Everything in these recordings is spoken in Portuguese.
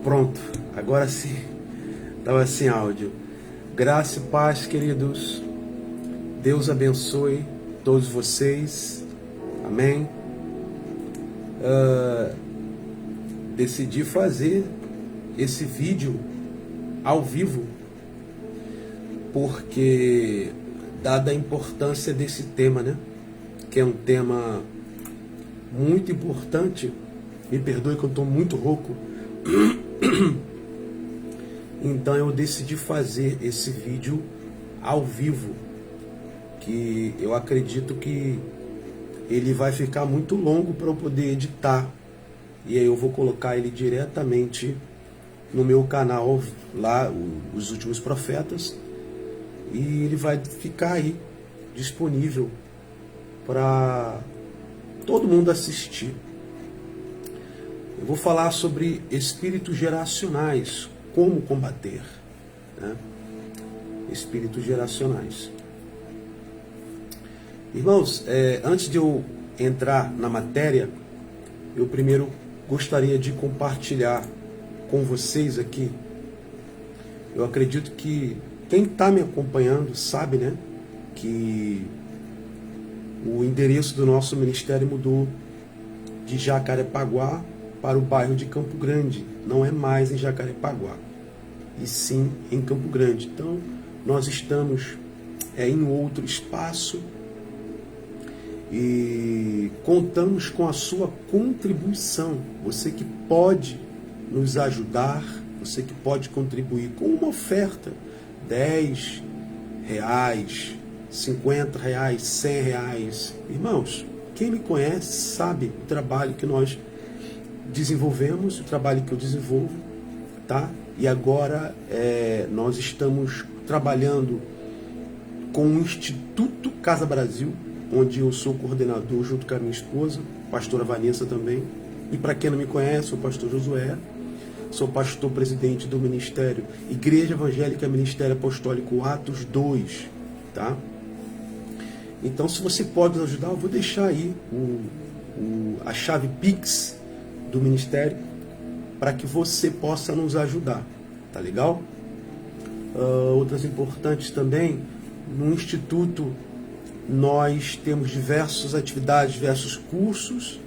Pronto, agora sim, estava sem áudio. Graça e paz, queridos. Deus abençoe todos vocês. Amém. Decidi fazer esse vídeo ao vivo porque, dada a importância desse tema, né? Que é um tema muito importante. Me perdoe que eu estou muito rouco. Então eu decidi fazer esse vídeo ao vivo, que eu acredito que ele vai ficar muito longo para eu poder editar, e aí eu vou colocar ele diretamente no meu canal lá, Os Últimos Profetas, e ele vai ficar aí disponível para todo mundo assistir. Eu vou falar sobre espíritos geracionais, como combater, né? Espíritos geracionais. Irmãos, antes de eu entrar na matéria, eu primeiro gostaria de compartilhar com vocês aqui. Eu acredito que quem está me acompanhando sabe, né, que o endereço do nosso ministério mudou de Jacarepaguá para o bairro de Campo Grande. Não é mais em Jacarepaguá, e sim em Campo Grande. Então, nós estamos em outro espaço e contamos com a sua contribuição. Você que pode nos ajudar, você que pode contribuir com uma oferta, R$10, R$50, R$100. Irmãos, quem me conhece sabe o trabalho que nós desenvolvemos, o trabalho que eu desenvolvo, tá? E agora nós estamos trabalhando com o Instituto Casa Brasil, onde eu sou coordenador junto com a minha esposa, pastora Vanessa também. E para quem não me conhece, sou o pastor Josué, sou pastor presidente do Ministério Igreja Evangélica Ministério Apostólico Atos 2, tá? Então, se você pode nos ajudar, eu vou deixar aí a chave Pix do Ministério para que você possa nos ajudar, tá legal? Outras importantes também, no Instituto nós temos diversas atividades, diversos cursos,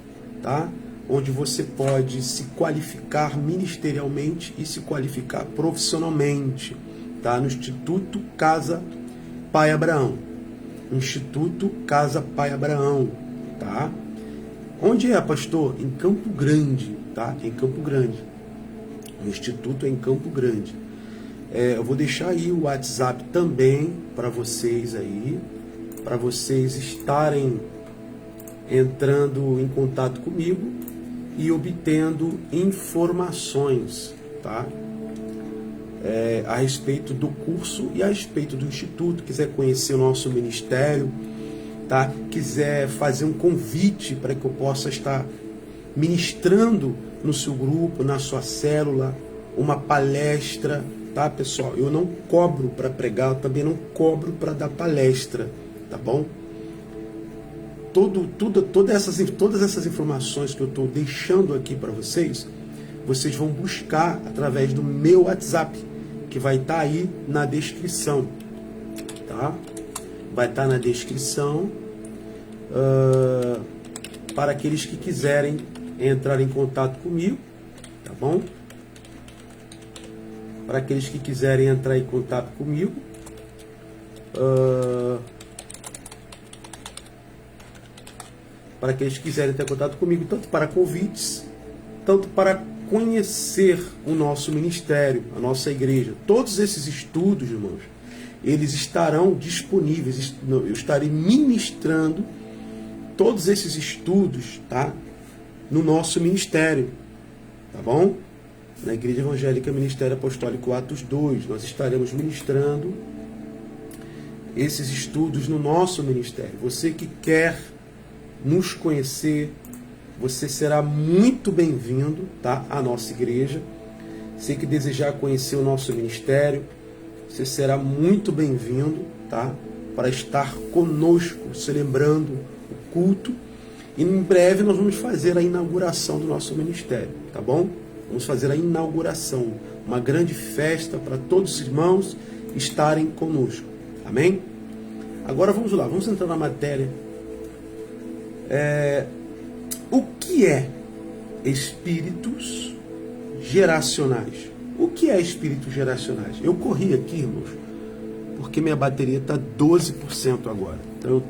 tá? Onde você pode se qualificar ministerialmente e se qualificar profissionalmente, tá? No Instituto Casa Pai Abraão. Instituto Casa Pai Abraão, tá? Onde é, pastor? Em Campo Grande, tá? Em Campo Grande. O Instituto é em Campo Grande. Eu vou deixar aí o WhatsApp também para vocês aí, para vocês estarem entrando em contato comigo e obtendo informações, tá? A respeito do curso e a respeito do Instituto. Quiser conhecer o nosso ministério, tá? Quiser fazer um convite para que eu possa estar ministrando no seu grupo, na sua célula, uma palestra, tá, pessoal? Eu não cobro para pregar, eu também não cobro para dar palestra, tá bom? Todas essas informações que eu estou deixando aqui para vocês, vocês vão buscar através do meu WhatsApp, que vai estar aí na descrição, tá? Vai estar na descrição para aqueles que quiserem entrar em contato comigo, tá bom? Para aqueles que quiserem entrar em contato comigo, para aqueles que quiserem ter contato comigo, tanto para convites, tanto para conhecer o nosso ministério, a nossa igreja. Todos esses estudos, irmãos, eles estarão disponíveis. Eu estarei ministrando todos esses estudos, tá? No nosso ministério, tá bom? Na Igreja Evangélica Ministério Apostólico Atos 2, nós estaremos ministrando esses estudos no nosso ministério. Você que quer nos conhecer, você será muito bem-vindo, tá, à nossa igreja. Você que desejar conhecer o nosso ministério, você será muito bem-vindo, tá, para estar conosco, celebrando o culto. E em breve nós vamos fazer a inauguração do nosso ministério, tá bom? Vamos fazer a inauguração, uma grande festa para todos os irmãos estarem conosco. Amém? Agora vamos lá, vamos entrar na matéria. O que é espíritos geracionais? O que é espíritos geracionais? Eu corri aqui, irmãos, porque minha bateria está 12% agora. Então eu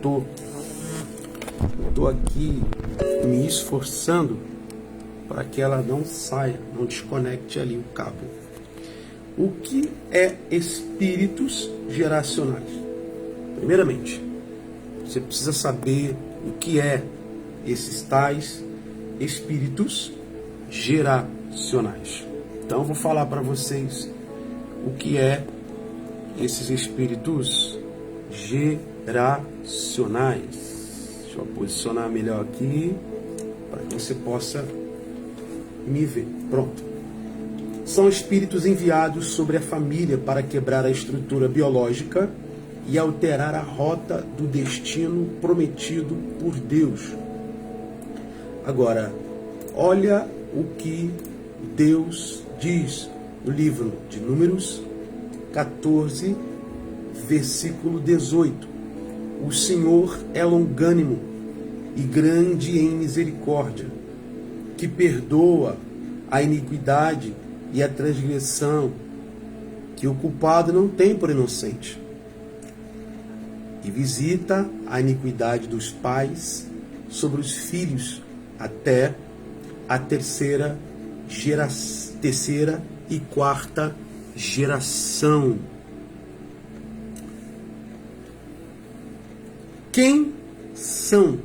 tô aqui me esforçando para que ela não saia, não desconecte ali o cabo. o que é espíritos geracionais. Primeiramente, você precisa saber o que é esses tais espíritos geracionais. Então, eu vou falar para vocês o que é esses espíritos geracionais. Deixa eu posicionar melhor aqui para que você possa me ver. Pronto. São espíritos enviados sobre a família para quebrar a estrutura biológica e alterar a rota do destino prometido por Deus. Agora, olha o que Deus diz no livro de Números 14, versículo 18. O Senhor é longânimo e grande em misericórdia, que perdoa a iniquidade e a transgressão que o culpado não tem por inocente, e visita a iniquidade dos pais sobre os filhos até a terceira e quarta geração. Quem são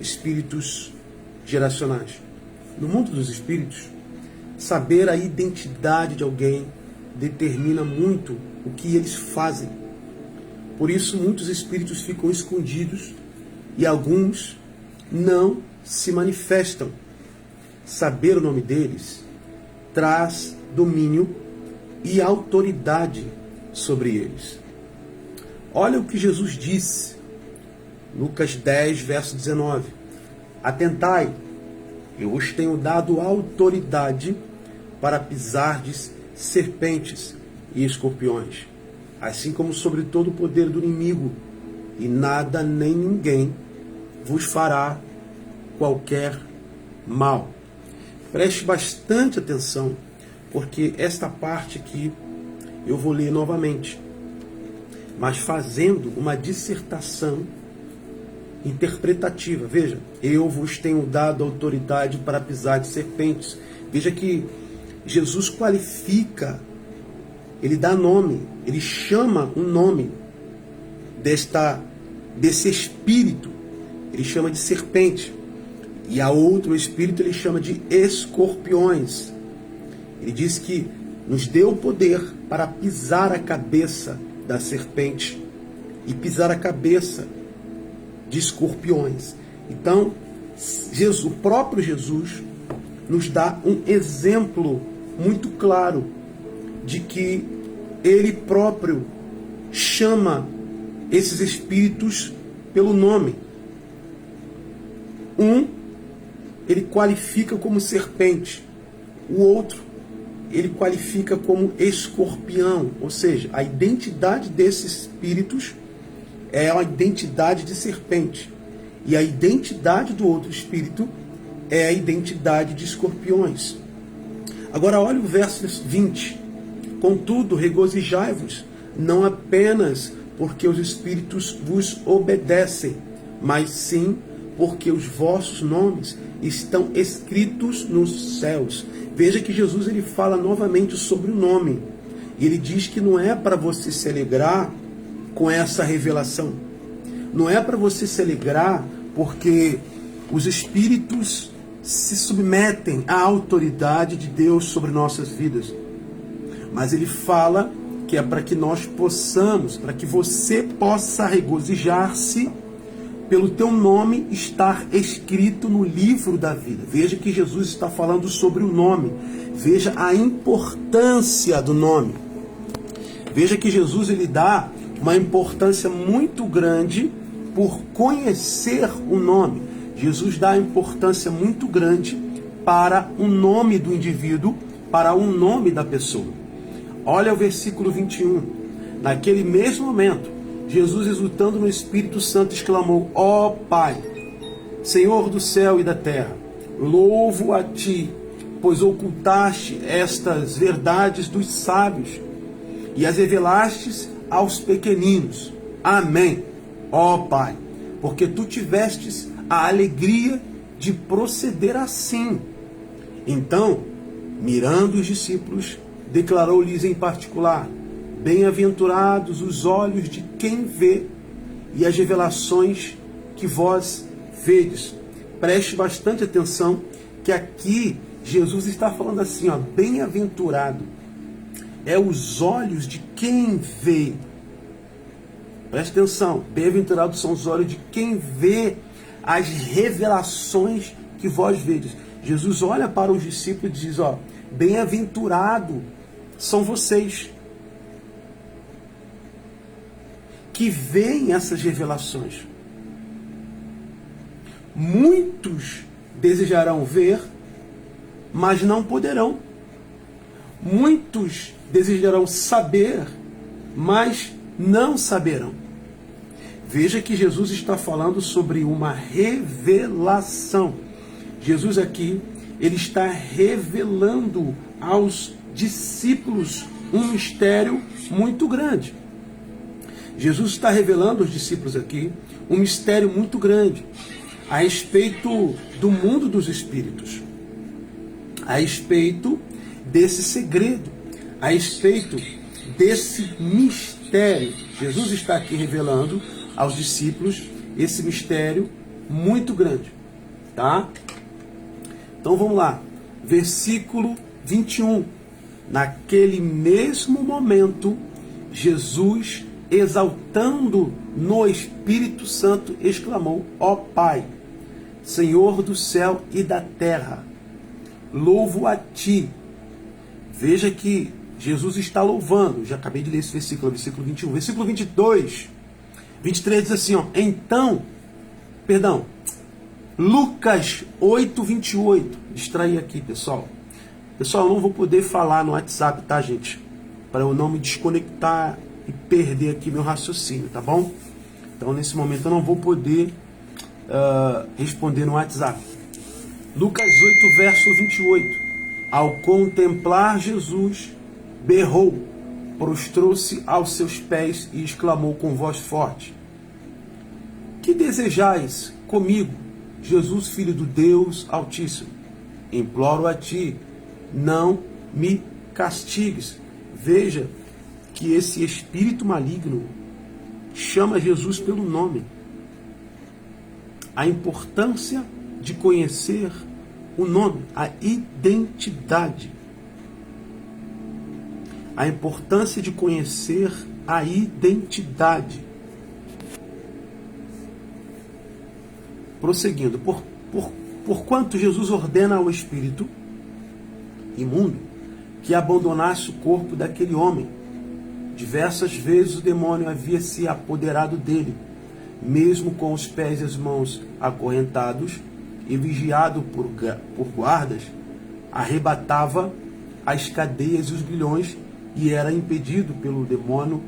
espíritos geracionais? No mundo dos espíritos, saber a identidade de alguém determina muito o que eles fazem. Por isso, muitos espíritos ficam escondidos e alguns não se manifestam. Saber o nome deles traz domínio e autoridade sobre eles. Olha o que Jesus disse, Lucas 10, verso 19. Atentai, eu vos tenho dado autoridade para pisardes serpentes e escorpiões, assim como sobre todo o poder do inimigo, e nada nem ninguém vos fará qualquer mal. Preste bastante atenção, porque esta parte aqui eu vou ler novamente, mas fazendo uma dissertação interpretativa. Veja, eu vos tenho dado autoridade para pisar de serpentes. Veja que Jesus qualifica, ele dá nome, ele chama um nome desse espírito, ele chama de serpente. E a outro espírito ele chama de escorpiões. Ele diz que nos deu o poder para pisar a cabeça da serpente e pisar a cabeça de escorpiões. Então, o próprio Jesus nos dá um exemplo muito claro de que ele próprio chama esses espíritos pelo nome. Um, ele qualifica como serpente. O outro, ele qualifica como escorpião. Ou seja, a identidade desses espíritos é a identidade de serpente. E a identidade do outro espírito é a identidade de escorpiões. Agora olha o verso 20. Contudo, regozijai-vos, não apenas porque os espíritos vos obedecem, mas sim porque os vossos nomes estão escritos nos céus. Veja que Jesus ele fala novamente sobre o nome. E ele diz que não é para você se alegrar com essa revelação. Não é para você se alegrar porque os espíritos se submetem à autoridade de Deus sobre nossas vidas. Mas ele fala que é para que nós possamos, para que você possa regozijar-se pelo teu nome estar escrito no livro da vida. Veja que Jesus está falando sobre o nome. Veja a importância do nome. Veja que Jesus ele dá uma importância muito grande por conhecer o nome. Jesus dá importância muito grande para o nome do indivíduo, para o nome da pessoa. Olha o versículo 21. Naquele mesmo momento, Jesus, exultando no Espírito Santo, exclamou: ó Pai, Senhor do céu e da terra, louvo a Ti, pois ocultaste estas verdades dos sábios e as revelastes aos pequeninos. Amém. Ó Pai, porque Tu tivestes a alegria de proceder assim. Então, mirando os discípulos, declarou-lhes em particular: bem-aventurados os olhos de quem vê e as revelações que vós vedes. Preste bastante atenção que aqui Jesus está falando assim, ó, bem-aventurado é os olhos de quem vê. Preste atenção, bem-aventurados são os olhos de quem vê as revelações que vós vedes. Jesus olha para os discípulos e diz, ó, bem-aventurado são vocês que veem essas revelações. Muitos desejarão ver, mas não poderão. Muitos desejarão saber, mas não saberão. Veja que Jesus está falando sobre uma revelação. Jesus aqui, ele está revelando aos discípulos um mistério muito grande. Jesus está revelando aos discípulos aqui um mistério muito grande a respeito do mundo dos espíritos, a respeito desse segredo, a respeito desse mistério. Jesus está aqui revelando aos discípulos esse mistério muito grande, tá? Então vamos lá, versículo 21. Naquele mesmo momento, Jesus, exaltando no Espírito Santo, exclamou: ó Pai, Senhor do céu e da terra, louvo a Ti. Veja que Jesus está louvando. Já acabei de ler esse versículo 21. Versículo 22, 23 diz assim, ó, Lucas 8, 28. Distraí aqui, pessoal. Pessoal, eu não vou poder falar no WhatsApp, tá, gente? Para eu não me desconectar e perder aqui meu raciocínio, tá bom? Então, nesse momento, eu não vou poder responder no WhatsApp. Lucas 8, verso 28. Ao contemplar Jesus, berrou, prostrou-se aos seus pés e exclamou com voz forte: que desejais comigo, Jesus, Filho do Deus Altíssimo? Imploro a Ti, não me castigues. Veja que esse espírito maligno chama Jesus pelo nome. A importância de conhecer o nome, a identidade. A importância de conhecer a identidade. Prosseguindo, porquanto Jesus ordena ao espírito imundo que abandonasse o corpo daquele homem. Diversas vezes o demônio havia se apoderado dele, mesmo com os pés e as mãos acorrentados e vigiado por guardas, arrebatava as cadeias e os grilhões e era impedido pelo demônio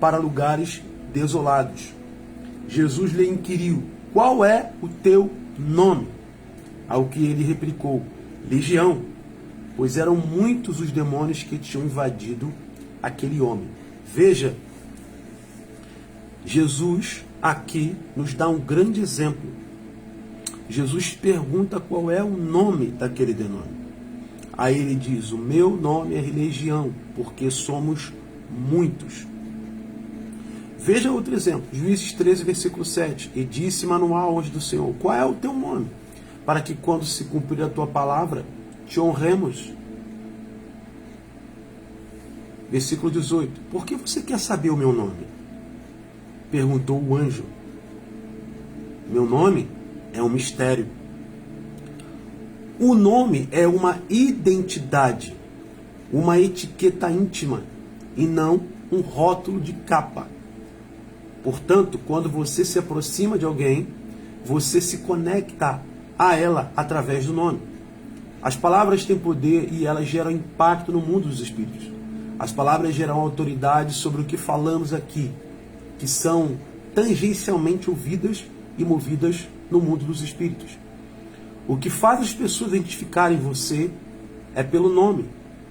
para lugares desolados. Jesus lhe inquiriu: qual é o teu nome? Ao que ele replicou: Legião, pois eram muitos os demônios que tinham invadido aquele homem. Veja, Jesus aqui nos dá um grande exemplo. Jesus pergunta qual é o nome daquele demônio. Aí ele diz: o meu nome é Legião, porque somos muitos. Veja outro exemplo, Juízes 13, versículo 7. E disse Manoá ao anjo do Senhor: qual é o teu nome? Para que quando se cumprir a tua palavra, te honremos. Versículo 18. Por que você quer saber o meu nome? Perguntou o anjo. Meu nome é um mistério. O nome é uma identidade, uma etiqueta íntima e não um rótulo de capa. Portanto, quando você se aproxima de alguém, você se conecta a ela através do nome. As palavras têm poder e elas geram impacto no mundo dos espíritos. As palavras geram autoridade sobre o que falamos aqui, que são tangencialmente ouvidas e movidas no mundo dos espíritos. O que faz as pessoas identificarem você é pelo nome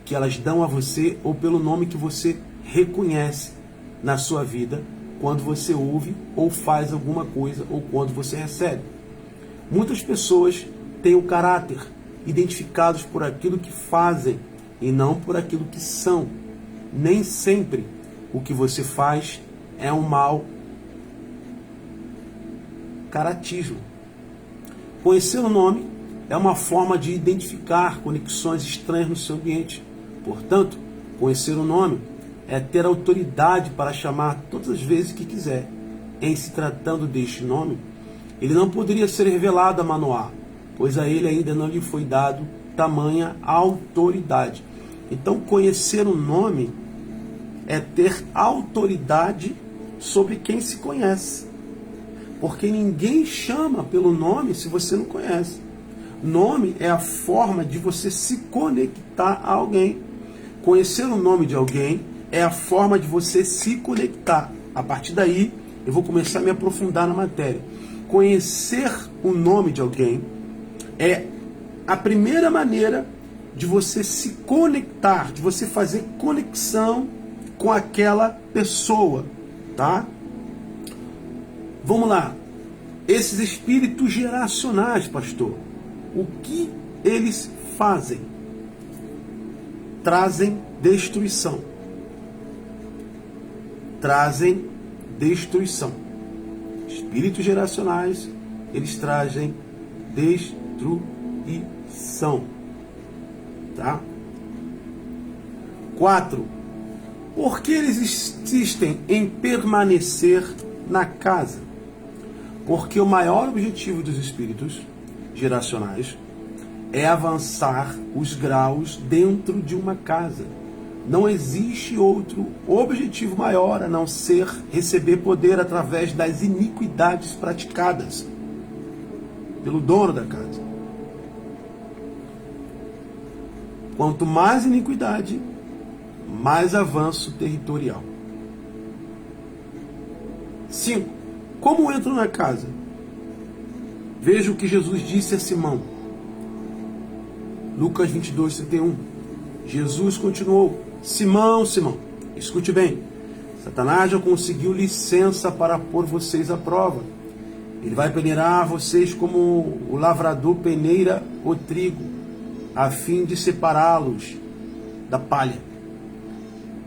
que elas dão a você ou pelo nome que você reconhece na sua vida quando você ouve ou faz alguma coisa ou quando você recebe. Muitas pessoas têm o caráter identificados por aquilo que fazem e não por aquilo que são. Nem sempre o que você faz é um mau caratismo. Conhecer o nome é uma forma de identificar conexões estranhas no seu ambiente. Portanto, conhecer o nome é ter autoridade para chamar todas as vezes que quiser. Em se tratando deste nome, ele não poderia ser revelado a Manoá, pois a ele ainda não lhe foi dado tamanha autoridade. Então, conhecer o nome é ter autoridade sobre quem se conhece. Porque ninguém chama pelo nome se você não conhece. Nome é a forma de você se conectar a alguém. Conhecer o nome de alguém é a forma de você se conectar. A partir daí, eu vou começar a me aprofundar na matéria. Conhecer o nome de alguém é a primeira maneira de você se conectar, de você fazer conexão com aquela pessoa, tá? Vamos lá. Esses espíritos geracionais, pastor, o que eles fazem? Trazem destruição. Trazem destruição. Espíritos geracionais, eles trazem destruição. Tá? 4. Por que eles insistem em permanecer na casa? Porque o maior objetivo dos espíritos geracionais é avançar os graus dentro de uma casa. Não existe outro objetivo maior a não ser receber poder através das iniquidades praticadas pelo dono da casa. Quanto mais iniquidade, mais avanço territorial. 5. Como entram na casa? Veja o que Jesus disse a Simão. Lucas 22, 31. Jesus continuou: Simão, Simão, escute bem. Satanás já conseguiu licença para pôr vocês à prova. Ele vai peneirar vocês como o lavrador peneira o trigo, a fim de separá-los da palha.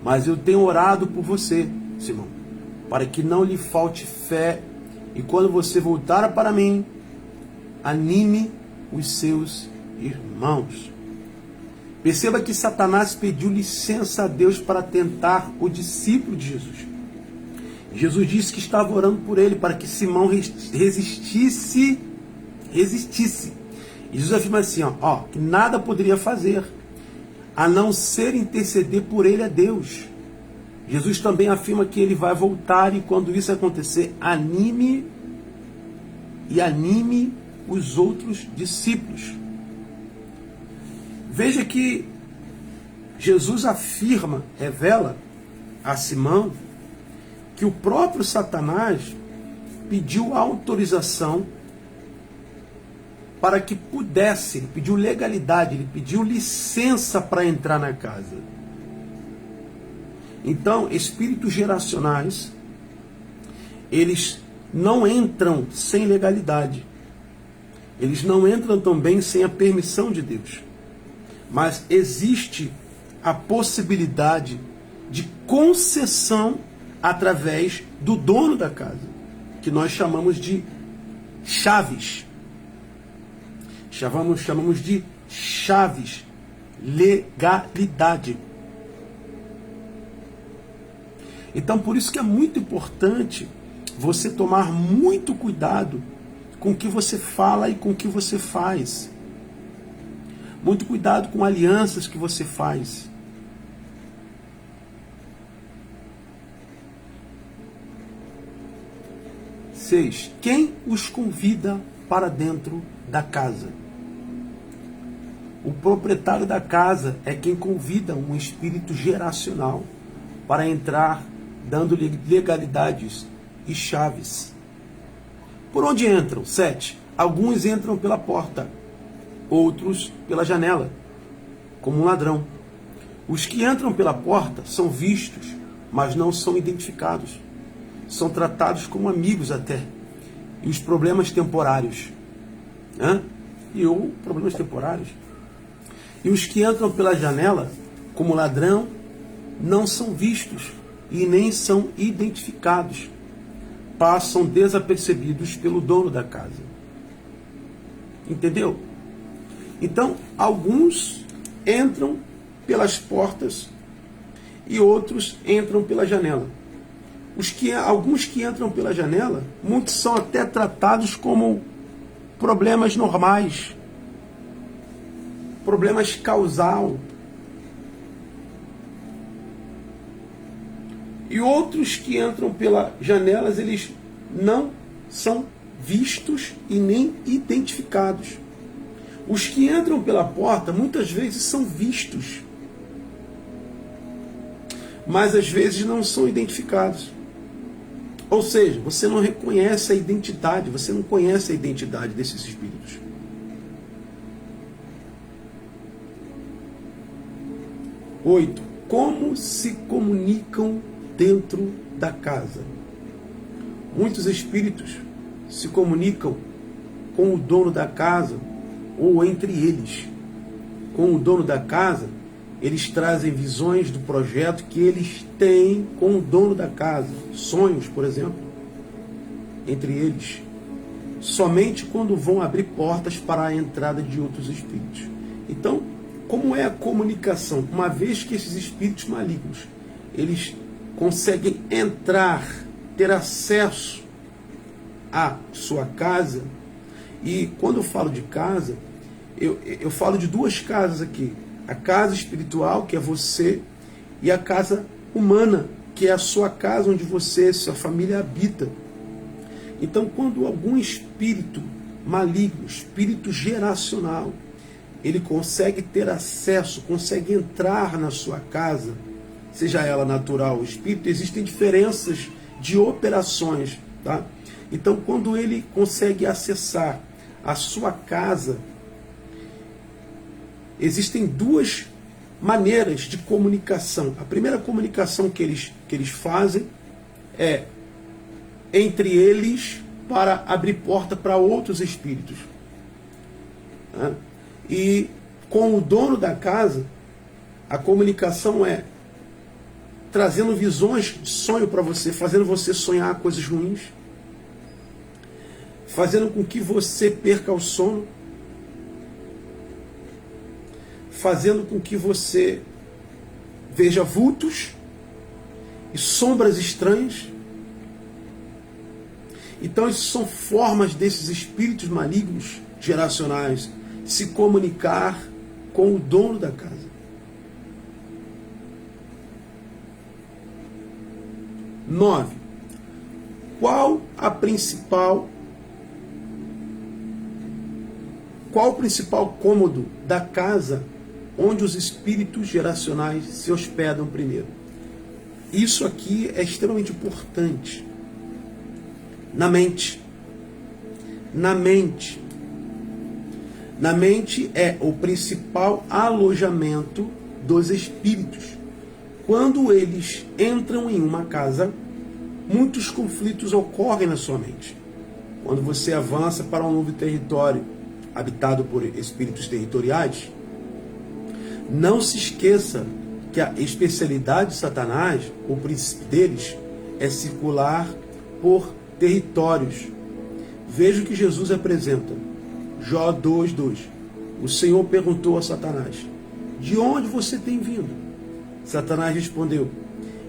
Mas eu tenho orado por você, Simão, para que não lhe falte fé, e quando você voltar para mim, anime os seus irmãos. Perceba que Satanás pediu licença a Deus para tentar o discípulo de Jesus. Jesus disse que estava orando por ele para que Simão resistisse. E Jesus afirma assim, que nada poderia fazer a não ser interceder por ele a Deus. Jesus também afirma que ele vai voltar, e quando isso acontecer, anime os outros discípulos. Veja que Jesus afirma, revela a Simão que o próprio Satanás pediu autorização para que pudesse, ele pediu legalidade, ele pediu licença para entrar na casa. Então, espíritos geracionais, eles não entram sem legalidade. Eles não entram também sem a permissão de Deus. Mas existe a possibilidade de concessão através do dono da casa, que nós chamamos de chaves. Chamamos de chaves, legalidade. Então, por isso que é muito importante você tomar muito cuidado com o que você fala e com o que você faz. Muito cuidado com alianças que você faz. Seis. Quem os convida para dentro da casa? O proprietário da casa é quem convida um espírito geracional para entrar, dando-lhe legalidades e chaves. Por onde entram? 7. Alguns entram pela porta, outros pela janela, como um ladrão. Os que entram pela porta são vistos, mas não são identificados. São tratados como amigos até. E os problemas temporários. Problemas temporários. E os que entram pela janela como ladrão, não são vistos e nem são identificados. Passam desapercebidos pelo dono da casa. Entendeu? Então, alguns entram pelas portas e outros entram pela janela. Alguns que entram pela janela, muitos são até tratados como problemas normais, problemas causal. E outros que entram pelas janelas, eles não são vistos e nem identificados. Os que entram pela porta, muitas vezes são vistos, mas às vezes não são identificados. Ou seja, você não reconhece a identidade, você não conhece a identidade desses espíritos. Oito. Como se comunicam dentro da casa? Muitos espíritos se comunicam com o dono da casa ou entre eles. Com o dono da casa, eles trazem visões do projeto que eles têm com o dono da casa. Sonhos, por exemplo, entre eles. Somente quando vão abrir portas para a entrada de outros espíritos. Então, como é a comunicação? Uma vez que esses espíritos malignos, eles conseguem entrar, ter acesso à sua casa. E quando eu falo de casa, eu falo de duas casas aqui. A casa espiritual, que é você, e a casa humana, que é a sua casa onde você, sua família habita. Então, quando algum espírito maligno, espírito geracional, ele consegue ter acesso, consegue entrar na sua casa, seja ela natural ou espírito, existem diferenças de operações, tá? Então, quando ele consegue acessar a sua casa, existem duas maneiras de comunicação. A primeira comunicação que eles fazem é entre eles para abrir porta para outros espíritos. Né? E com o dono da casa, a comunicação é trazendo visões de sonho para você, fazendo você sonhar coisas ruins, fazendo com que você perca o sono, fazendo com que você veja vultos e sombras estranhas. Então, isso são formas desses espíritos malignos geracionais se comunicar com o dono da casa. 9. Qual o principal cômodo da casa onde os espíritos geracionais se hospedam primeiro? Isso aqui é extremamente importante. Na mente. Na mente. Na mente é o principal alojamento dos espíritos. Quando eles entram em uma casa, muitos conflitos ocorrem na sua mente. Quando você avança para um novo território habitado por espíritos territoriais, não se esqueça que a especialidade de Satanás, o princípio deles, é circular por territórios. Veja o que Jesus apresenta. Jó 2:2. O Senhor perguntou a Satanás: de onde você tem vindo? Satanás respondeu: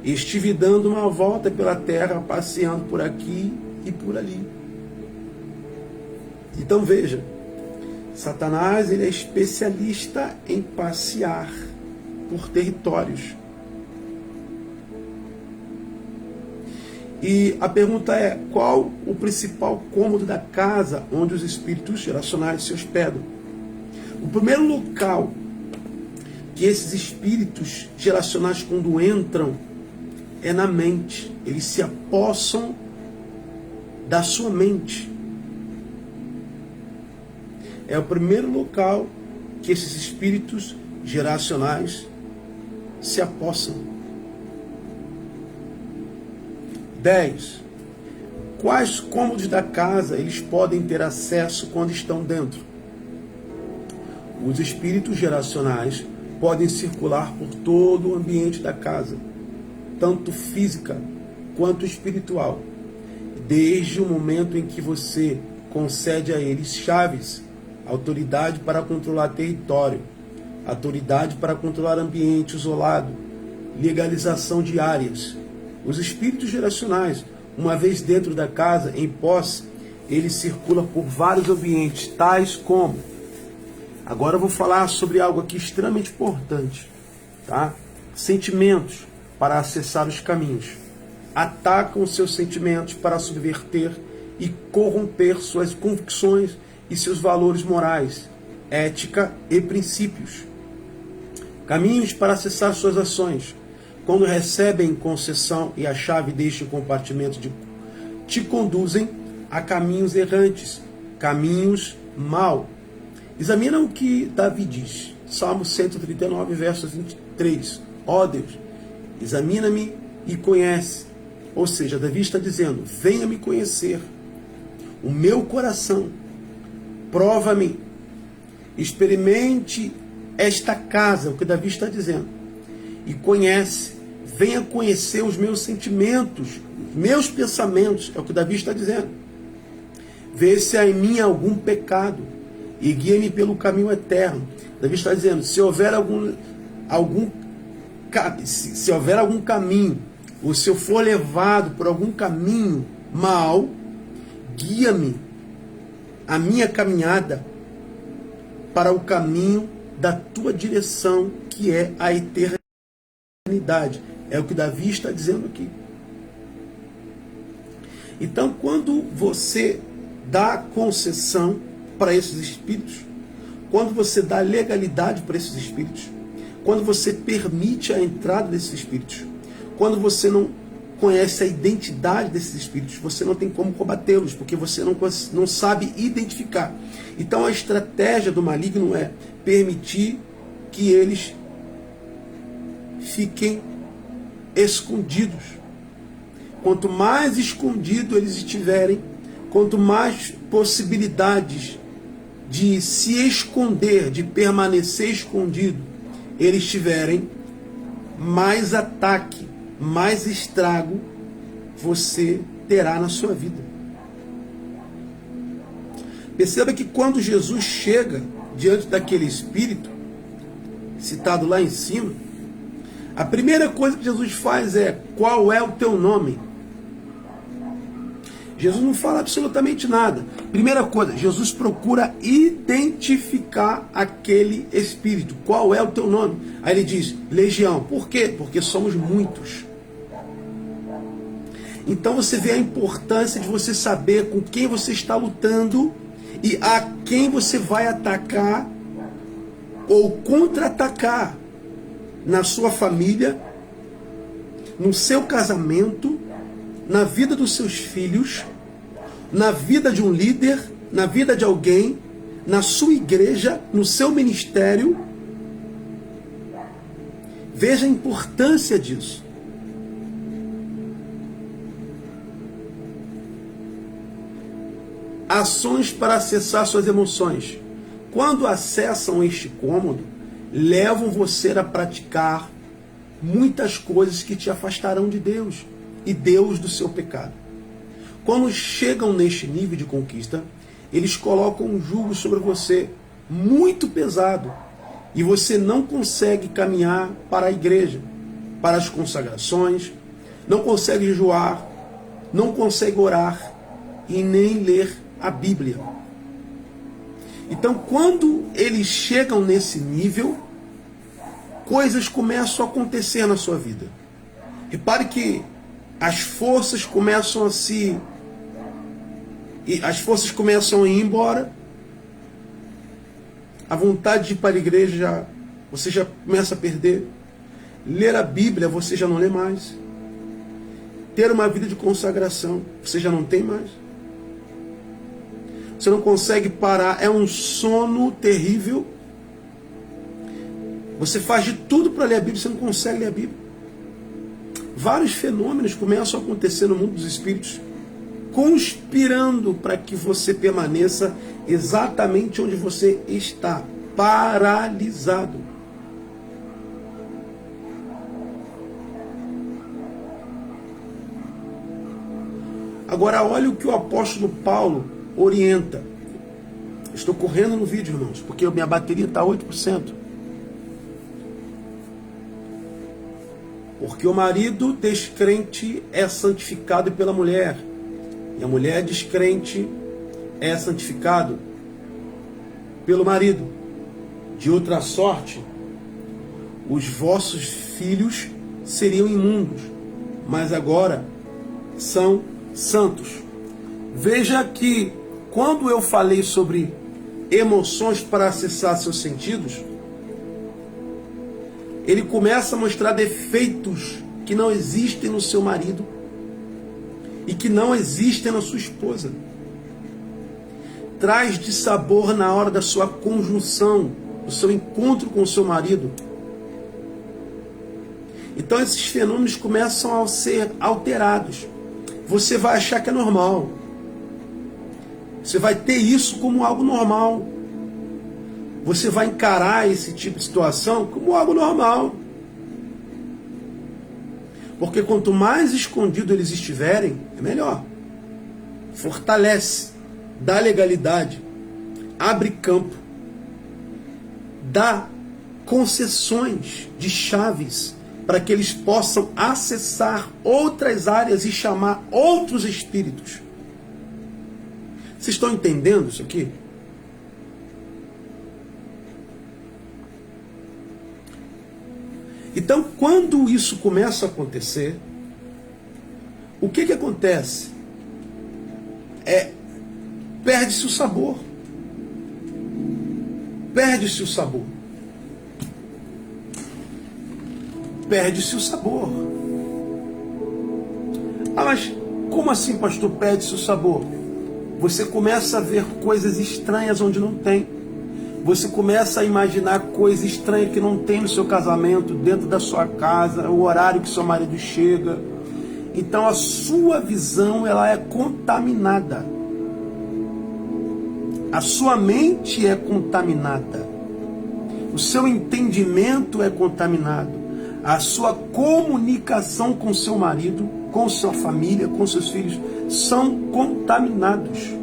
estive dando uma volta pela terra, passeando por aqui e por ali. Então veja, Satanás, ele é especialista em passear por territórios. E a pergunta é: qual o principal cômodo da casa onde os espíritos geracionais se hospedam? O primeiro local que esses espíritos geracionais, quando entram, é na mente. Eles se apossam da sua mente. É o primeiro local que esses espíritos geracionais se apossam. 10. Quais cômodos da casa eles podem ter acesso quando estão dentro? Os espíritos geracionais podem circular por todo o ambiente da casa, tanto física quanto espiritual, desde o momento em que você concede a eles chaves, autoridade para controlar território, autoridade para controlar ambiente isolado, legalização de áreas. Os espíritos geracionais, uma vez dentro da casa, em posse, ele circula por vários ambientes, tais como... Agora eu vou falar sobre algo aqui extremamente importante, tá? Sentimentos para acessar os caminhos. Atacam seus sentimentos para subverter e corromper suas convicções e seus valores morais, ética e princípios. Caminhos para acessar suas ações. Quando recebem concessão e a chave deste compartimento te conduzem a caminhos errantes, caminhos mau. Examina o que Davi diz, Salmo 139, verso 23. Ó Deus, examina-me e conhece. Ou seja, Davi está dizendo, venha me conhecer o meu coração, prova-me, experimente esta casa, o que Davi está dizendo, e conhece, venha conhecer os meus sentimentos, os meus pensamentos, é o que Davi está dizendo. Vê se há em mim algum pecado e guia-me pelo caminho eterno. Davi está dizendo, se houver algum caminho, ou se eu for levado por algum caminho mal, guia-me a minha caminhada para o caminho da tua direção, que é a eternidade. É o que Davi está dizendo aqui. Então, quando você dá concessão para esses espíritos, quando você dá legalidade para esses espíritos, quando você permite a entrada desses espíritos, quando você não conhece a identidade desses espíritos, você não tem como combatê-los, porque você não sabe identificar. Então a estratégia do maligno é permitir que eles fiquem escondidos. Quanto mais escondido eles estiverem, quanto mais possibilidades de se esconder, de permanecer escondido eles tiverem, mais ataque, mais estrago você terá na sua vida. Perceba que quando Jesus chega diante daquele espírito, citado lá em cima, a primeira coisa que Jesus faz é, qual é o teu nome? Jesus não fala absolutamente nada. Primeira coisa, Jesus procura identificar aquele espírito. Qual é o teu nome? Aí ele diz, legião. Por quê? Porque somos muitos. Então você vê a importância de você saber com quem você está lutando e a quem você vai atacar ou contra-atacar na sua família, no seu casamento, na vida dos seus filhos, na vida de um líder, na vida de alguém, na sua igreja, no seu ministério. Veja a importância disso. Ações para acessar suas emoções. Quando acessam este cômodo, levam você a praticar muitas coisas que te afastarão de Deus e Deus do seu pecado. Quando chegam neste nível de conquista, eles colocam um jugo sobre você muito pesado e você não consegue caminhar para a igreja, para as consagrações, não consegue jejuar, não consegue orar e nem ler a Bíblia. Então, quando eles chegam nesse nível, coisas começam a acontecer na sua vida. Repare que as forças começam a ir embora, a vontade de ir para a igreja você já começa a perder, ler a Bíblia você já não lê mais, ter uma vida de consagração você já não tem mais, você não consegue parar, é um sono terrível, você faz de tudo para ler a Bíblia, você não consegue ler a Bíblia. Vários fenômenos começam a acontecer no mundo dos espíritos, conspirando para que você permaneça exatamente onde você está, paralisado. Agora, olha o que o apóstolo Paulo orienta. Estou correndo no vídeo, irmãos, porque minha bateria está 8%. Porque o marido descrente é santificado pela mulher, e a mulher descrente é santificado pelo marido. De outra sorte, os vossos filhos seriam imundos, mas agora são santos. Veja que quando eu falei sobre emoções para acessar seus sentidos, ele começa a mostrar defeitos que não existem no seu marido e que não existem na sua esposa. Traz dissabor na hora da sua conjunção, do seu encontro com o seu marido. Então esses fenômenos começam a ser alterados. Você vai achar que é normal. Você vai ter isso como algo normal. Você vai encarar esse tipo de situação como algo normal. Porque quanto mais escondido eles estiverem, é melhor. Fortalece, dá legalidade, abre campo, dá concessões de chaves para que eles possam acessar outras áreas e chamar outros espíritos. Vocês estão entendendo isso aqui? Então, quando isso começa a acontecer, o que acontece? Perde-se o sabor. Perde-se o sabor. Perde-se o sabor. Ah, mas como assim, pastor, perde-se o sabor? Você começa a ver coisas estranhas onde não tem. Você começa a imaginar coisas estranhas que não tem no seu casamento, dentro da sua casa, o horário que seu marido chega. Então a sua visão, ela é contaminada. A sua mente é contaminada. O seu entendimento é contaminado. A sua comunicação com seu marido, com sua família, com seus filhos, são contaminados.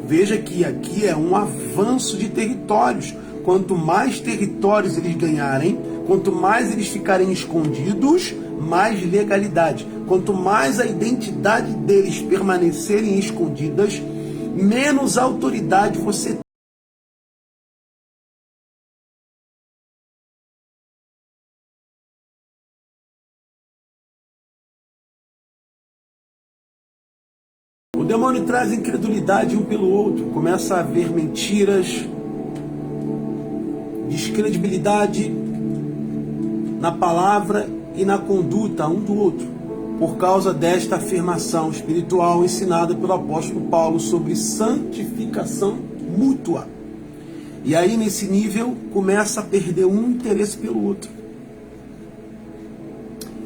Veja que aqui é um avanço de territórios. Quanto mais territórios eles ganharem, quanto mais eles ficarem escondidos, mais legalidade. Quanto mais a identidade deles permanecerem escondidas, menos autoridade você tem. O demônio traz incredulidade um pelo outro, começa a haver mentiras, descredibilidade na palavra e na conduta um do outro, por causa desta afirmação espiritual ensinada pelo apóstolo Paulo sobre santificação mútua. E aí nesse nível começa a perder um interesse pelo outro.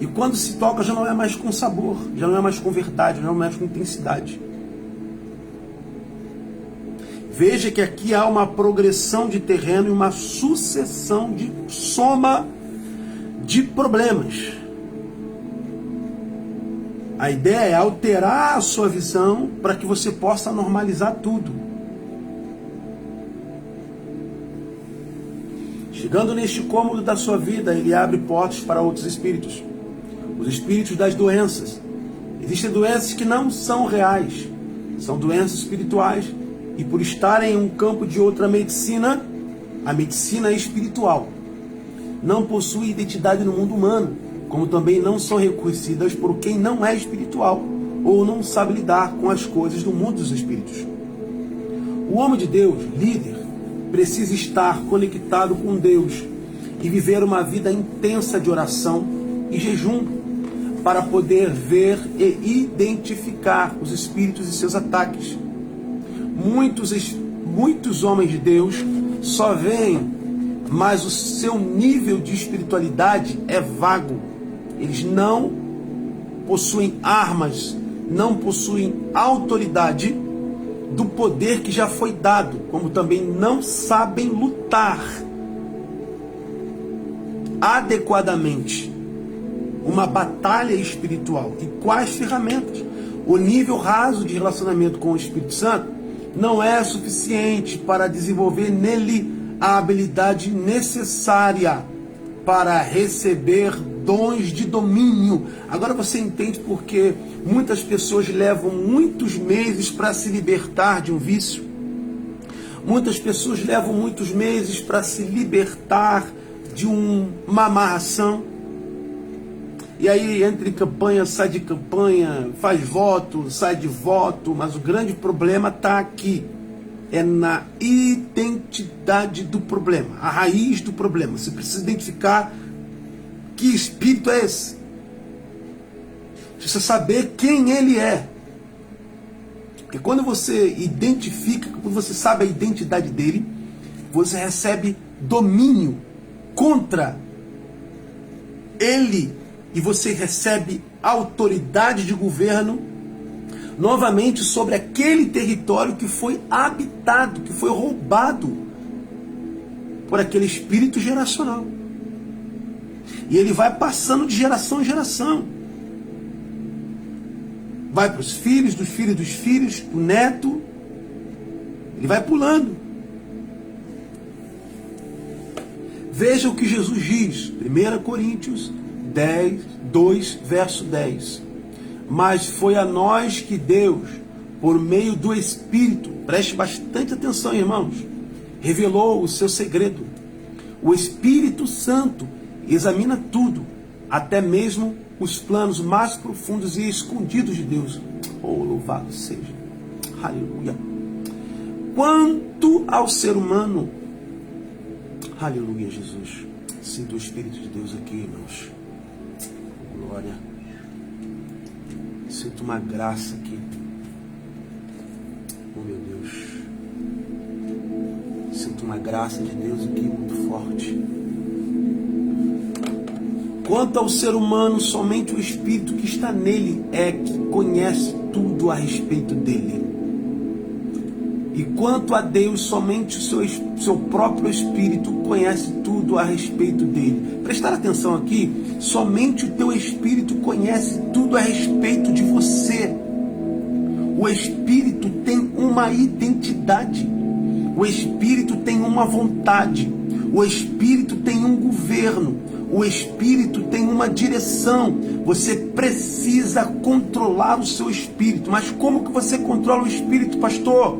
E quando se toca já não é mais com sabor, já não é mais com verdade, já não é mais com intensidade. Veja que aqui há uma progressão de terreno e uma sucessão de soma de problemas. A ideia é alterar a sua visão para que você possa normalizar tudo. Chegando neste cômodo da sua vida, ele abre portas para outros espíritos. Os espíritos das doenças. Existem doenças que não são reais, são doenças espirituais, e por estarem em um campo de outra medicina, a medicina espiritual não possui identidade no mundo humano, como também não são reconhecidas por quem não é espiritual ou não sabe lidar com as coisas do mundo dos espíritos. O homem de Deus, líder, precisa estar conectado com Deus e viver uma vida intensa de oração e jejum para poder ver e identificar os espíritos e seus ataques. Muitos homens de Deus só veem, mas o seu nível de espiritualidade é vago. Eles não possuem armas, não possuem autoridade do poder que já foi dado, como também não sabem lutar adequadamente uma batalha espiritual. E quais ferramentas? O nível raso de relacionamento com o Espírito Santo não é suficiente para desenvolver nele a habilidade necessária para receber dons de domínio. Agora você entende por que muitas pessoas levam muitos meses para se libertar de um vício? Muitas pessoas levam muitos meses para se libertar de uma amarração. E aí entra em campanha, sai de campanha, faz voto, sai de voto, mas o grande problema está aqui. É na identidade do problema, a raiz do problema. Você precisa identificar que espírito é esse. Precisa saber quem ele é. Porque quando você identifica, quando você sabe a identidade dele, você recebe domínio contra ele e você recebe autoridade de governo novamente sobre aquele território que foi habitado, que foi roubado por aquele espírito geracional. E ele vai passando de geração em geração. Vai para os filhos, dos filhos dos filhos, do neto. Ele vai pulando. Veja o que Jesus diz. 1 Coríntios 2, verso 10. Mas foi a nós que Deus, por meio do Espírito, preste bastante atenção, irmãos, revelou o seu segredo. O Espírito Santo examina tudo, até mesmo os planos mais profundos e escondidos de Deus. Oh, louvado seja. Aleluia. Quanto ao ser humano, aleluia, Jesus. Sinto o Espírito de Deus aqui, irmãos. Glória. Sinto uma graça aqui. Oh, meu Deus. Sinto uma graça de Deus aqui muito forte. Quanto ao ser humano, somente o Espírito que está nele é que conhece tudo a respeito dele. E quanto a Deus, somente o seu próprio Espírito conhece tudo a respeito dele. Prestar atenção aqui, somente o teu Espírito conhece tudo a respeito de você. O Espírito tem uma identidade. O Espírito tem uma vontade. O Espírito tem um governo. O Espírito tem uma direção. Você precisa controlar o seu Espírito. Mas como que você controla o Espírito, pastor?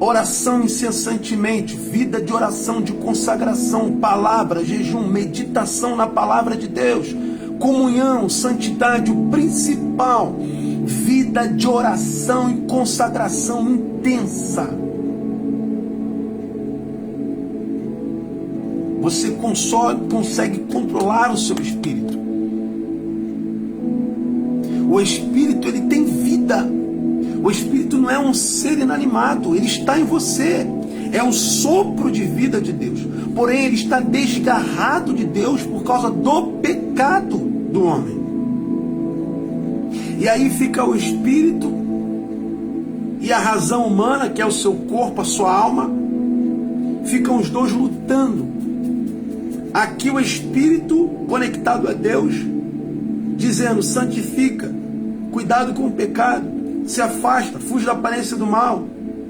Oração incessantemente, vida de oração, de consagração, palavra, jejum, meditação na palavra de Deus, comunhão, santidade, o principal, vida de oração e consagração intensa. Você consegue controlar o seu espírito. O espírito, ele tem vida. O espírito não é um ser inanimado, ele está em você. É o sopro de vida de Deus. Porém, ele está desgarrado de Deus por causa do pecado do homem. E aí fica o espírito e a razão humana, que é o seu corpo, a sua alma, ficam os dois lutando. Aqui o espírito conectado a Deus, dizendo: santifica, cuidado com o pecado, se afasta, fuja da aparência do mal,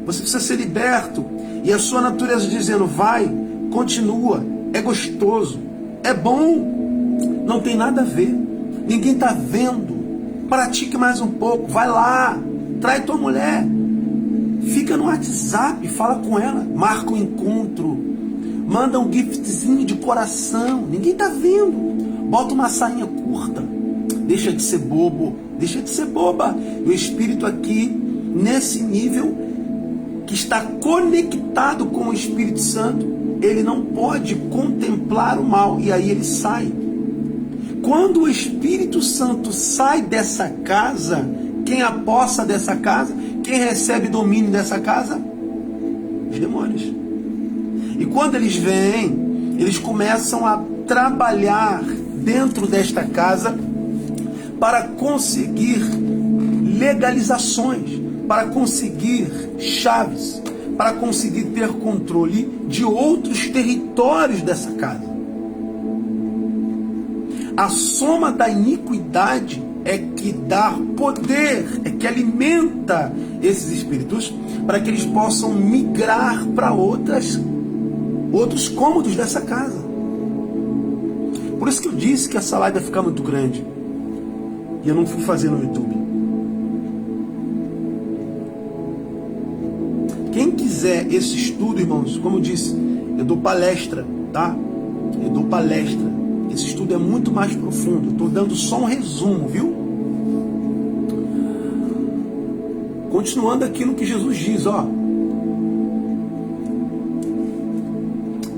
você precisa ser liberto. E a sua natureza dizendo: vai, continua, é gostoso, é bom, não tem nada a ver, ninguém está vendo, pratique mais um pouco, vai lá, trai tua mulher, fica no WhatsApp, fala com ela, marca um encontro, manda um giftzinho de coração, ninguém está vendo, bota uma sainha curta, deixa de ser bobo, deixa de ser boba. E o Espírito aqui, nesse nível, que está conectado com o Espírito Santo, ele não pode contemplar o mal, e aí ele sai. Quando o Espírito Santo sai dessa casa, quem apossa dessa casa, quem recebe domínio dessa casa? Os demônios. E quando eles vêm, eles começam a trabalhar dentro desta casa para conseguir legalizações, para conseguir chaves, para conseguir ter controle de outros territórios dessa casa. A soma da iniquidade é que dá poder, é que alimenta esses espíritos para que eles possam migrar para outros cômodos dessa casa. Por isso que eu disse que essa live ia ficar muito grande. E eu não fui fazer no YouTube. Quem quiser esse estudo, irmãos, como eu disse, eu dou palestra, tá? Eu dou palestra. Esse estudo é muito mais profundo. Eu estou dando só um resumo, viu? Continuando aqui no que Jesus diz, ó.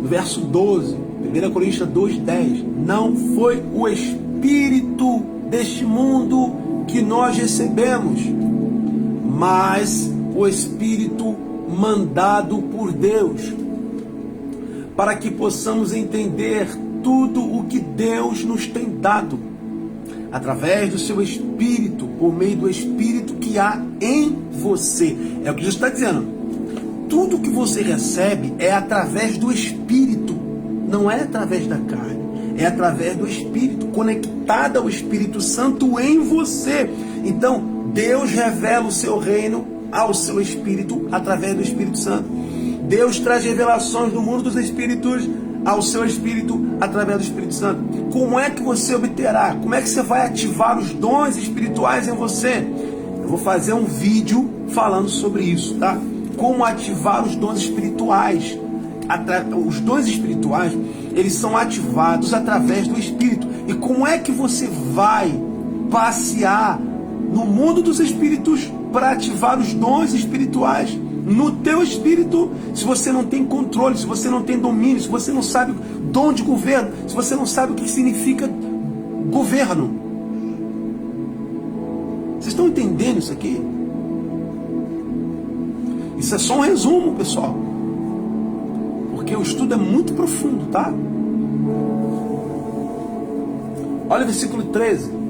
No verso 12, 1 Coríntios 2:10. Não foi o espírito deste mundo que nós recebemos, mas o espírito mandado por Deus, para que possamos entender tudo o que Deus nos tem dado, através do seu Espírito, por meio do Espírito que há em você. É o que Jesus está dizendo. Tudo que você recebe é através do Espírito, não é através da carne, é através do Espírito, conectado ao Espírito Santo em você. Então, Deus revela o seu reino ao seu Espírito, através do Espírito Santo. Deus traz revelações do mundo dos Espíritos ao seu Espírito, através do Espírito Santo. Como é que você obterá? Como é que você vai ativar os dons espirituais em você? Eu vou fazer um vídeo falando sobre isso, tá? Como ativar os dons espirituais. Os dons espirituais, eles são ativados através do Espírito. E como é que você vai passear no mundo dos Espíritos para ativar os dons espirituais no teu espírito, se você não tem controle, se você não tem domínio, se você não sabe dom de governo, se você não sabe o que significa governo? Vocês estão entendendo isso aqui? Isso é só um resumo, pessoal, porque o estudo é muito profundo, tá? Olha o versículo 13.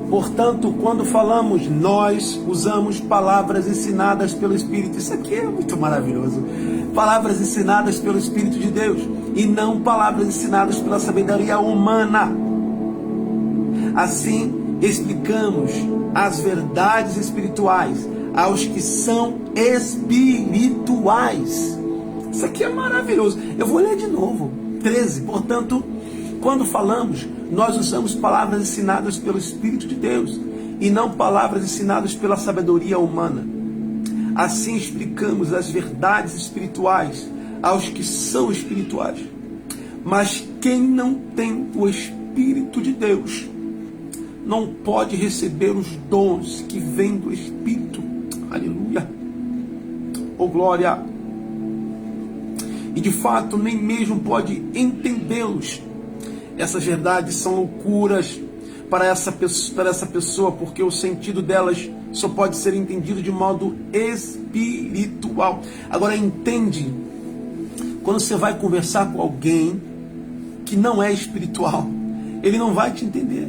Portanto, quando falamos, nós usamos palavras ensinadas pelo Espírito. Isso aqui é muito maravilhoso. Palavras ensinadas pelo Espírito de Deus e não palavras ensinadas pela sabedoria humana. Assim, explicamos as verdades espirituais aos que são espirituais. Isso aqui é maravilhoso. Eu vou ler de novo. 13. Portanto, quando falamos, nós usamos palavras ensinadas pelo Espírito de Deus e não palavras ensinadas pela sabedoria humana. Assim explicamos as verdades espirituais aos que são espirituais. Mas quem não tem o Espírito de Deus não pode receber os dons que vêm do Espírito. Aleluia! Oh glória! E de fato nem mesmo pode entendê-los. Essas verdades são loucuras para essa pessoa, porque o sentido delas só pode ser entendido de modo espiritual. Agora entende, quando você vai conversar com alguém que não é espiritual, ele não vai te entender.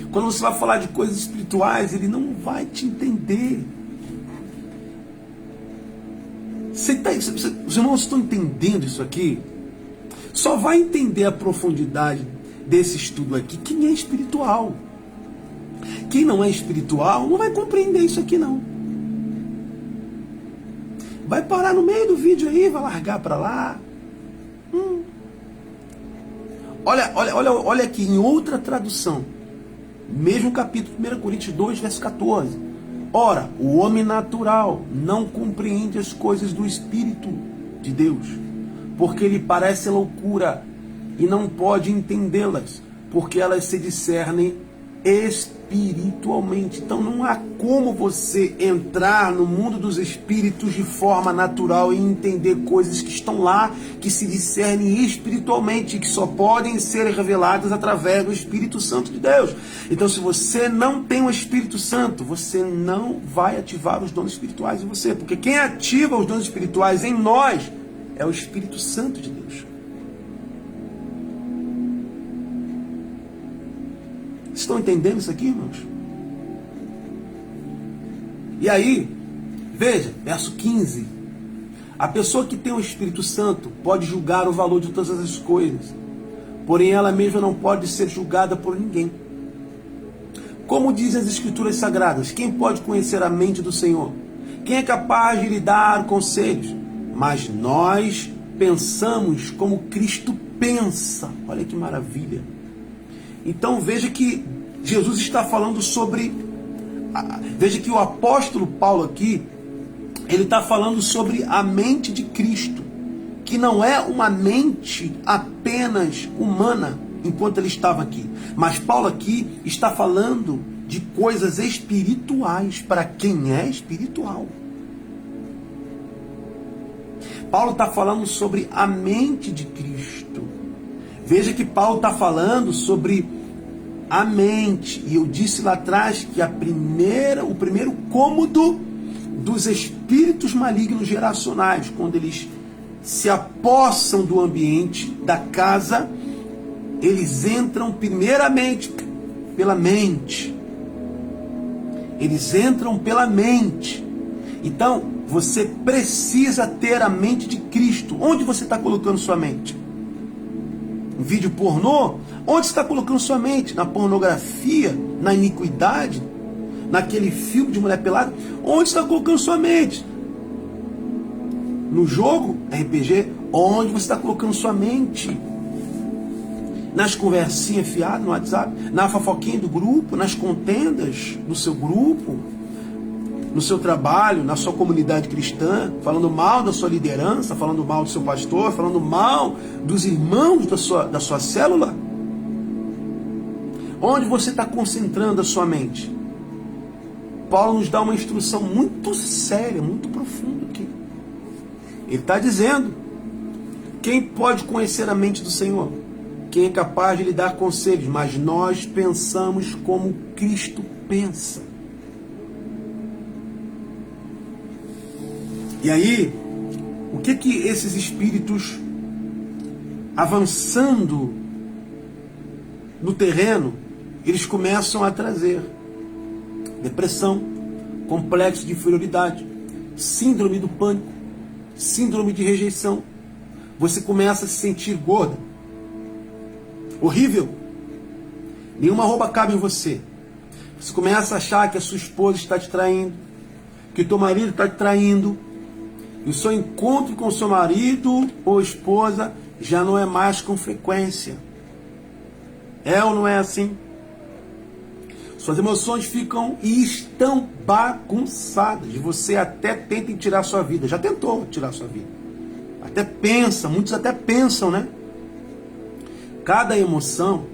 Quando você vai falar de coisas espirituais, ele não vai te entender. Os irmãos estão entendendo isso aqui? Só vai entender a profundidade desse estudo aqui quem é espiritual. Quem não é espiritual não vai compreender isso aqui não. Vai parar no meio do vídeo aí, vai largar para lá. Olha aqui em outra tradução. Mesmo capítulo 1 Coríntios 2, verso 14. Ora, o homem natural não compreende as coisas do Espírito de Deus, porque lhe parece loucura, e não pode entendê-las, porque elas se discernem espiritualmente. Então não há como você entrar no mundo dos espíritos de forma natural e entender coisas que estão lá, que se discernem espiritualmente, que só podem ser reveladas através do Espírito Santo de Deus. Então se você não tem o Espírito Santo, você não vai ativar os dons espirituais em você, porque quem ativa os dons espirituais em nós é o Espírito Santo de Deus. Estão entendendo isso aqui, irmãos? E aí, veja, verso 15. A pessoa que tem o Espírito Santo pode julgar o valor de todas as coisas, porém ela mesma não pode ser julgada por ninguém. como dizem as Escrituras Sagradas, quem pode conhecer a mente do Senhor? Quem é capaz de lhe dar conselhos? Mas nós pensamos como Cristo pensa. Olha que maravilha. Então veja que Jesus está falando sobre... Veja que o apóstolo Paulo aqui, ele está falando sobre a mente de Cristo, que não é uma mente apenas humana, enquanto ele estava aqui. Mas Paulo aqui está falando de coisas espirituais para quem é espiritual. Paulo está falando sobre a mente de Cristo. Veja que Paulo está falando sobre a mente. E eu disse lá atrás que o primeiro cômodo dos espíritos malignos geracionais, quando eles se apossam do ambiente, da casa, eles entram primeiramente pela mente. Eles entram pela mente. Então, você precisa ter a mente de Cristo. Onde você está colocando sua mente? Um vídeo pornô? Onde você está colocando sua mente? Na pornografia? Na iniquidade? Naquele filme de mulher pelada? Onde você está colocando sua mente? No jogo RPG? Onde você está colocando sua mente? Nas conversinhas fiadas no WhatsApp? Na fofoquinha do grupo? Nas contendas do seu grupo? No seu trabalho, na sua comunidade cristã, falando mal da sua liderança, falando mal do seu pastor, falando mal dos irmãos da sua célula? Onde você está concentrando a sua mente? Paulo nos dá uma instrução muito séria, muito profunda aqui. Ele está dizendo, quem pode conhecer a mente do Senhor? Quem é capaz de lhe dar conselhos? Mas nós pensamos como Cristo pensa. E aí, o que esses espíritos avançando no terreno, eles começam a trazer? Depressão, complexo de inferioridade, síndrome do pânico, síndrome de rejeição. Você começa a se sentir gorda, horrível, nenhuma roupa cabe em você. Você começa a achar que a sua esposa está te traindo, que o teu marido está te traindo, e o seu encontro com o seu marido ou esposa já não é mais com frequência. É ou não é assim? Suas emoções ficam e estão bagunçadas. E você até tenta tirar sua vida. Já tentou tirar sua vida. Até pensa, muitos até pensam, né? Cada emoção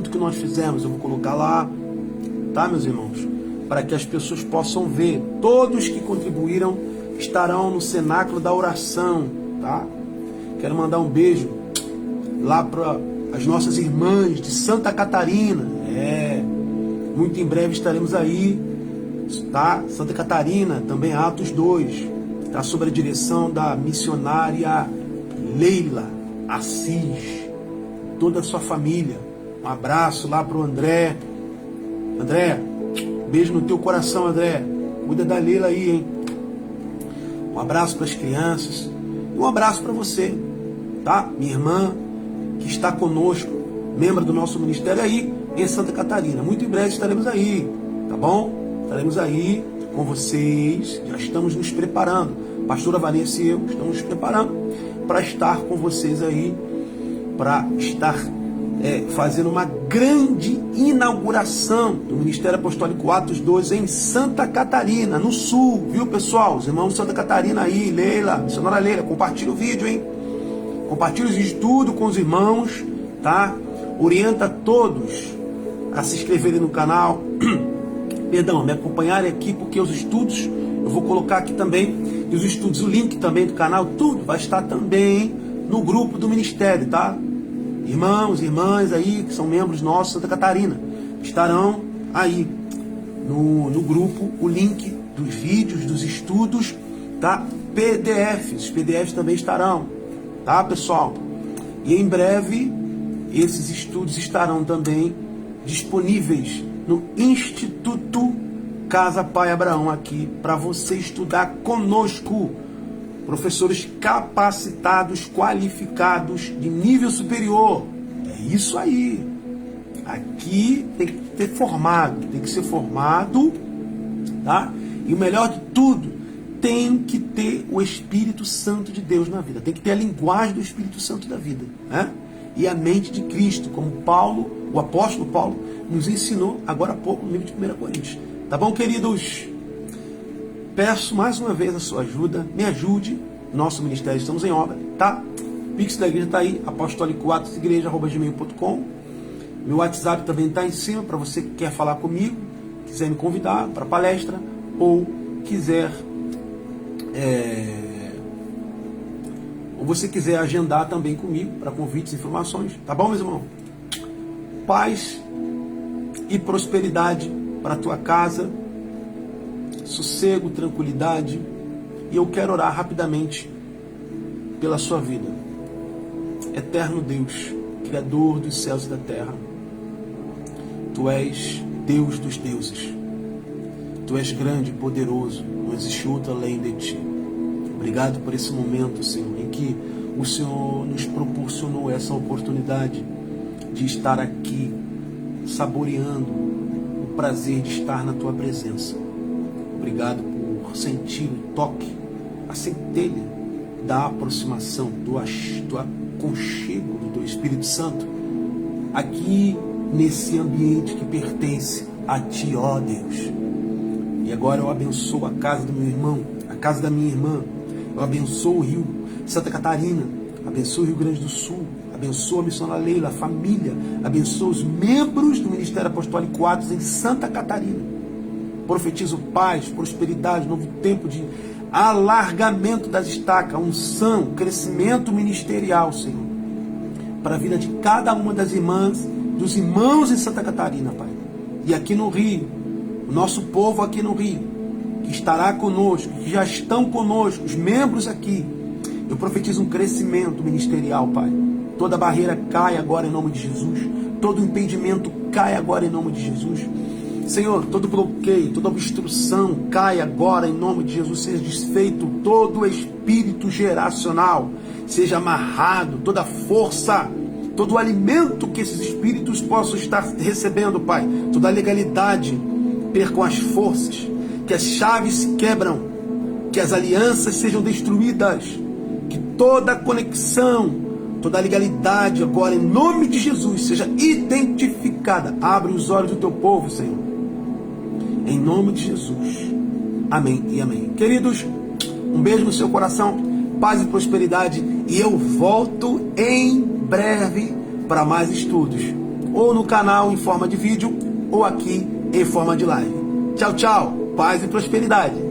tudo que nós fizemos. Eu vou colocar lá, tá, meus irmãos? Para que as pessoas possam ver. Todos que contribuíram estarão no cenáculo da oração, tá? Quero mandar um beijo lá para as nossas irmãs de Santa Catarina. Muito em breve estaremos aí, tá? Santa Catarina, também Atos 2, tá? Sob a direção da missionária Leila Assis, toda a sua família. Um abraço lá pro André. André, beijo no teu coração, André. Cuida da Leila aí, hein? Um abraço para as crianças e um abraço para você, tá? Minha irmã que está conosco, membro do nosso ministério aí em Santa Catarina. Muito em breve estaremos aí, tá bom? Estaremos aí com vocês. Já estamos nos preparando. Pastora Vanessa e eu estamos nos preparando para estar com vocês aí, para estar fazendo uma grande inauguração do Ministério Apostólico Atos 2 em Santa Catarina, no sul, viu, pessoal? Os irmãos de Santa Catarina aí, Leila, missionária Leila, compartilha o vídeo, hein? Compartilha os estudos com os irmãos, tá? Orienta todos a se inscreverem no canal, perdão, me acompanharem aqui, porque os estudos, eu vou colocar aqui também, e os estudos, o link também do canal, tudo vai estar também no grupo do Ministério, tá? Irmãos, irmãs aí, que são membros nossos de Santa Catarina, estarão aí no grupo, o link dos vídeos, dos estudos, tá? PDFs, os PDFs também estarão, tá, pessoal? E em breve, esses estudos estarão também disponíveis no Instituto Casa Pai Abraão aqui, para você estudar conosco. Professores capacitados, qualificados, de nível superior. É isso aí. Aqui tem que ter formado, tem que ser formado, tá? E o melhor de tudo, tem que ter o Espírito Santo de Deus na vida. Tem que ter a linguagem do Espírito Santo da vida, né? E a mente de Cristo, como Paulo, o apóstolo Paulo, nos ensinou agora há pouco no livro de 1 Coríntios. Tá bom, queridos? Peço mais uma vez a sua ajuda, me ajude, nosso ministério, estamos em obra, tá? Pix da igreja está aí, apostolicoatosigreja@gmail.com. Meu WhatsApp também está em cima, para você que quer falar comigo, quiser me convidar para palestra, ou quiser, ou você quiser agendar também comigo, para convites e informações, tá bom, meus irmãos? Paz e prosperidade para a tua casa, sossego, tranquilidade, e eu quero orar rapidamente pela sua vida. Eterno Deus, Criador dos céus e da terra, Tu és Deus dos deuses, Tu és grande e poderoso, não existe outro além de Ti. Obrigado por esse momento, Senhor, em que o Senhor nos proporcionou essa oportunidade de estar aqui, saboreando o prazer de estar na Tua presença. Obrigado por sentir o toque, a centelha da aproximação, do aconchego do Teu Espírito Santo, aqui nesse ambiente que pertence a Ti, ó Deus. E agora eu abençoo a casa do meu irmão, a casa da minha irmã, eu abençoo o Rio, Santa Catarina, abençoo o Rio Grande do Sul, abençoo a missionária Leila, a família, abençoo os membros do Ministério Apostólico Atos em Santa Catarina. Profetizo paz, prosperidade, novo tempo de alargamento das estacas, unção, crescimento ministerial, Senhor, para a vida de cada uma das irmãs, dos irmãos em Santa Catarina, Pai. E aqui no Rio, o nosso povo aqui no Rio, que estará conosco, que já estão conosco, os membros aqui, eu profetizo um crescimento ministerial, Pai. Toda barreira cai agora em nome de Jesus, todo impedimento cai agora em nome de Jesus. Senhor, todo bloqueio, toda obstrução cai agora em nome de Jesus, seja desfeito todo espírito geracional, seja amarrado toda força, todo o alimento que esses espíritos possam estar recebendo, Pai, toda a legalidade percam as forças, que as chaves se quebram, que as alianças sejam destruídas, que toda conexão, toda a legalidade agora em nome de Jesus seja identificada. Abre os olhos do teu povo, Senhor, em nome de Jesus. Amém e amém. Queridos, um beijo no seu coração, paz e prosperidade, e eu volto em breve para mais estudos. ou no canal em forma de vídeo, ou aqui em forma de live. Tchau, tchau. Paz e prosperidade.